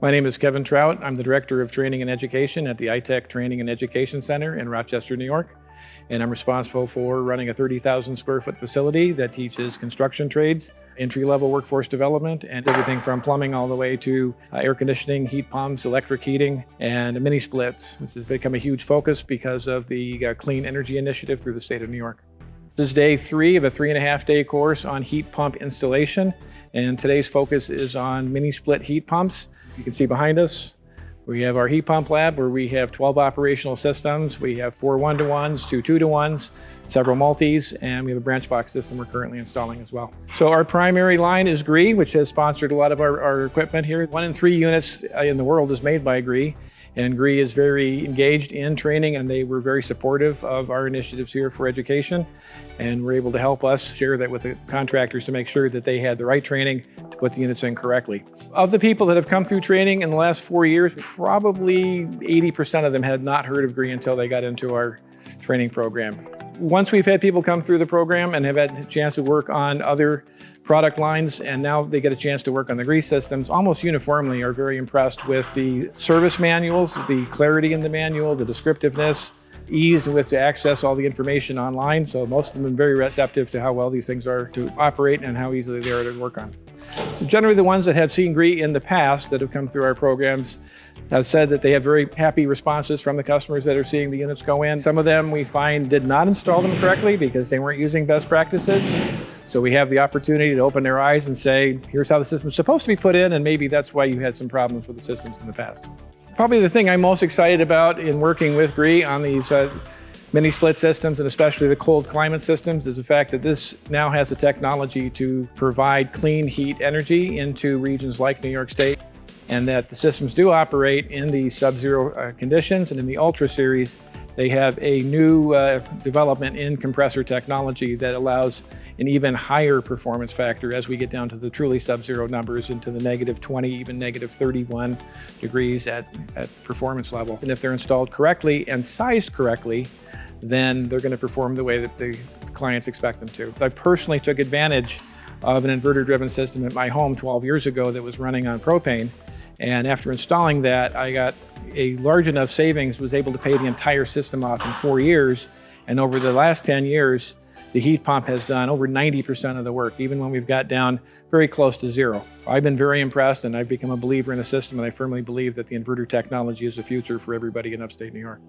My name is Kevin Traut. I'm the Director of Training and Education at the ITEC Training and Education Center in Rochester, New York. And I'm responsible for running a 30,000 square foot facility that teaches construction trades, entry-level workforce development, and everything from plumbing all the way to air conditioning, heat pumps, electric heating, and mini splits, which has become a huge focus because of the Clean Energy Initiative through the state of New York. This is day 3 of a 3.5-day course on heat pump installation, and today's focus is on mini split heat pumps. You can see behind us, we have our heat pump lab where we have 12 operational systems. We have 4 1-to-1s, 2 2-to-1s, several multis, and we have a branch box system we're currently installing as well. So our primary line is GREE, which has sponsored a lot of our equipment here. 1 in 3 units in the world is made by GREE, and GREE is very engaged in training, and they were very supportive of our initiatives here for education, and were able to help us share that with the contractors to make sure that they had the right training to put the units in correctly. Of the people that have come through training in the last 4 years, probably 80% of them had not heard of GREE until they got into our training program. Once we've had people come through the program and have had a chance to work on other product lines, and now they get a chance to work on the GREE systems, almost uniformly are very impressed with the service manuals, the clarity in the manual, the descriptiveness, ease with to access all the information online. So most of them have been very receptive to how well these things are to operate and how easily they are to work on. So generally the ones that have seen GREE in the past that have come through our programs have said that they have very happy responses from the customers that are seeing the units go in. Some of them we find did not install them correctly because they weren't using best practices. So we have the opportunity to open their eyes and say, here's how the system's supposed to be put in, and maybe that's why you had some problems with the systems in the past. Probably the thing I'm most excited about in working with GREE on these mini split systems, and especially the cold climate systems, is the fact that this now has the technology to provide clean heat energy into regions like New York State, and that the systems do operate in the sub-zero conditions. And in the Ultra series, they have a new development in compressor technology that allows an even higher performance factor as we get down to the truly sub-zero numbers, into the -20, even -31 degrees at performance level. And if they're installed correctly and sized correctly, then they're going to perform the way that the clients expect them to. I personally took advantage of an inverter-driven system at my home 12 years ago that was running on propane. And after installing that, I got a large enough savings, was able to pay the entire system off in 4 years. And over the last 10 years, the heat pump has done over 90% of the work, even when we've got down very close to zero. I've been very impressed, and I've become a believer in the system, and I firmly believe that the inverter technology is the future for everybody in upstate New York.